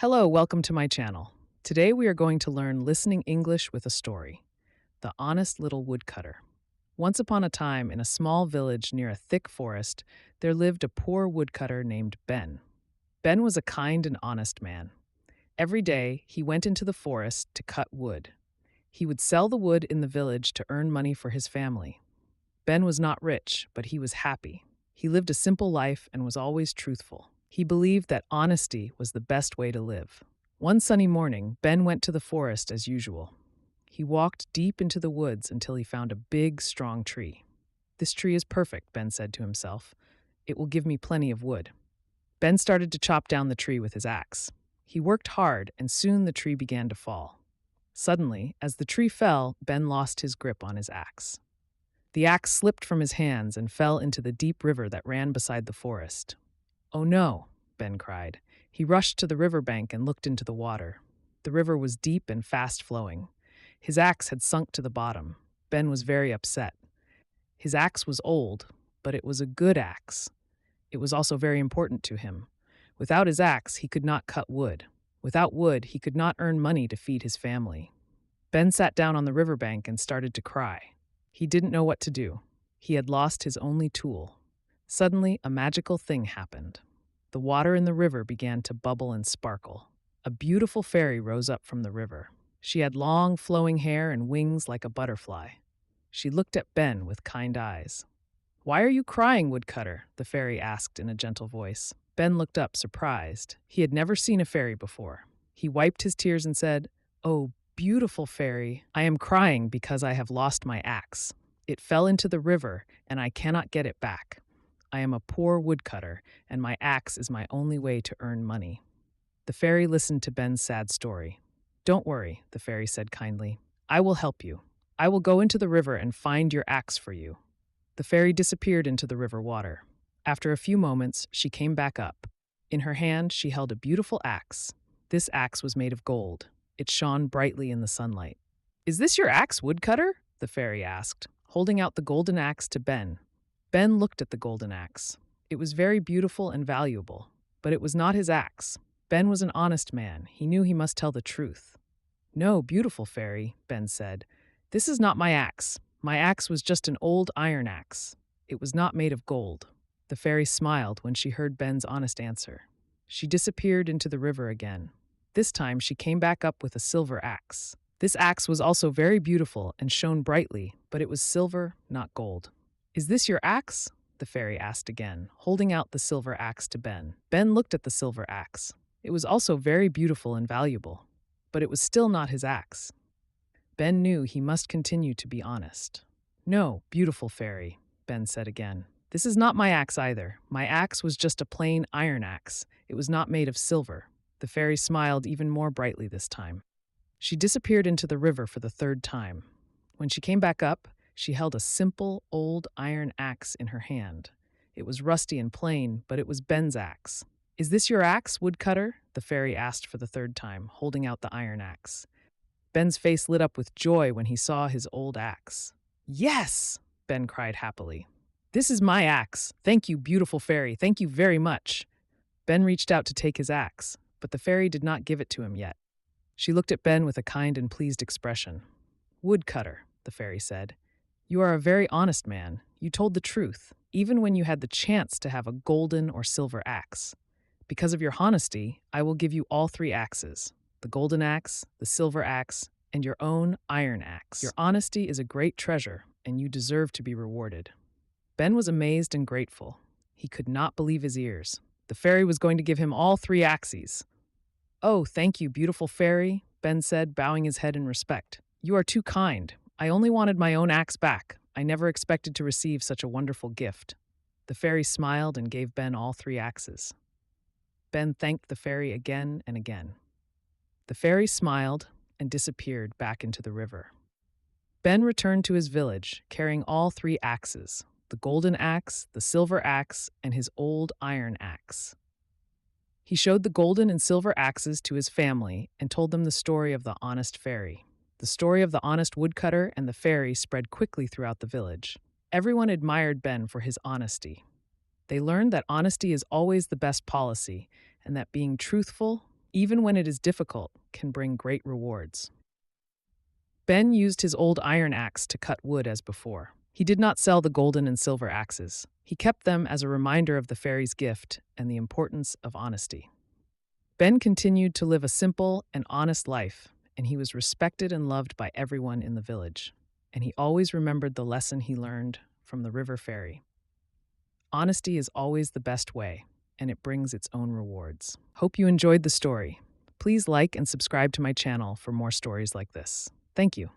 Hello, welcome to my channel. Today we are going to learn listening English with a story. The Honest Little Woodcutter. Once upon a time, in a small village near a thick forest, there lived a poor woodcutter named Ben. Ben was a kind and honest man. Every day, he went into the forest to cut wood. He would sell the wood in the village to earn money for his family. Ben was not rich, but he was happy. He lived a simple life and was always truthful. He believed that honesty was the best way to live. One sunny morning, Ben went to the forest as usual. He walked deep into the woods until he found a big, strong tree. "This tree is perfect," Ben said to himself. "It will give me plenty of wood." Ben started to chop down the tree with his axe. He worked hard, and soon the tree began to fall. Suddenly, as the tree fell, Ben lost his grip on his axe. The axe slipped from his hands and fell into the deep river that ran beside the forest. "Oh no," Ben cried. He rushed to the river bank and looked into the water. The river was deep and fast-flowing. His axe had sunk to the bottom. Ben was very upset. His axe was old, but it was a good axe. It was also very important to him. Without his axe, he could not cut wood. Without wood, he could not earn money to feed his family. Ben sat down on the riverbank and started to cry. He didn't know what to do. He had lost his only tool. Suddenly, a magical thing happened. The water in the river began to bubble and sparkle. A beautiful fairy rose up from the river. She had long, flowing hair and wings like a butterfly. She looked at Ben with kind eyes. "Why are you crying, Woodcutter?" the fairy asked in a gentle voice. Ben looked up, surprised. He had never seen a fairy before. He wiped his tears and said, "Oh, beautiful fairy, I am crying because I have lost my axe. It fell into the river, and I cannot get it back. I am a poor woodcutter, and my axe is my only way to earn money." The fairy listened to Ben's sad story. "Don't worry," the fairy said kindly. "I will help you. I will go into the river and find your axe for you." The fairy disappeared into the river water. After a few moments, she came back up. In her hand, she held a beautiful axe. This axe was made of gold. It shone brightly in the sunlight. "Is this your axe, Woodcutter?" the fairy asked, holding out the golden axe to Ben. Ben looked at the golden axe. It was very beautiful and valuable, but it was not his axe. Ben was an honest man. He knew he must tell the truth. "No, beautiful fairy," Ben said. "This is not my axe. My axe was just an old iron axe. It was not made of gold." The fairy smiled when she heard Ben's honest answer. She disappeared into the river again. This time she came back up with a silver axe. This axe was also very beautiful and shone brightly, but it was silver, not gold. "Is this your axe?" the fairy asked again, holding out the silver axe to Ben. Ben looked at the silver axe. It was also very beautiful and valuable, but it was still not his axe. Ben knew he must continue to be honest. "No, beautiful fairy," Ben said again. "This is not my axe either. My axe was just a plain iron axe. It was not made of silver." The fairy smiled even more brightly this time. She disappeared into the river for the third time. When she came back up, she held a simple, old iron axe in her hand. It was rusty and plain, but it was Ben's axe. "Is this your axe, Woodcutter?" the fairy asked for the third time, holding out the iron axe. Ben's face lit up with joy when he saw his old axe. "Yes!" Ben cried happily. "This is my axe. Thank you, beautiful fairy. Thank you very much." Ben reached out to take his axe, but the fairy did not give it to him yet. She looked at Ben with a kind and pleased expression. "Woodcutter," the fairy said, "you are a very honest man. You told the truth, even when you had the chance to have a golden or silver axe. Because of your honesty, I will give you all three axes: the golden axe, the silver axe, and your own iron axe. Your honesty is a great treasure, and you deserve to be rewarded." Ben was amazed and grateful. He could not believe his ears. The fairy was going to give him all three axes. "Oh, thank you, beautiful fairy," Ben said, bowing his head in respect. "You are too kind. I only wanted my own axe back. I never expected to receive such a wonderful gift." The fairy smiled and gave Ben all three axes. Ben thanked the fairy again and again. The fairy smiled and disappeared back into the river. Ben returned to his village, carrying all three axes: the golden axe, the silver axe, and his old iron axe. He showed the golden and silver axes to his family and told them the story of the honest fairy. The story of the honest woodcutter and the fairy spread quickly throughout the village. Everyone admired Ben for his honesty. They learned that honesty is always the best policy, and that being truthful, even when it is difficult, can bring great rewards. Ben used his old iron axe to cut wood as before. He did not sell the golden and silver axes. He kept them as a reminder of the fairy's gift and the importance of honesty. Ben continued to live a simple and honest life, and he was respected and loved by everyone in the village. And he always remembered the lesson he learned from the river fairy. Honesty is always the best way, and it brings its own rewards. Hope you enjoyed the story. Please like and subscribe to my channel for more stories like this. Thank you.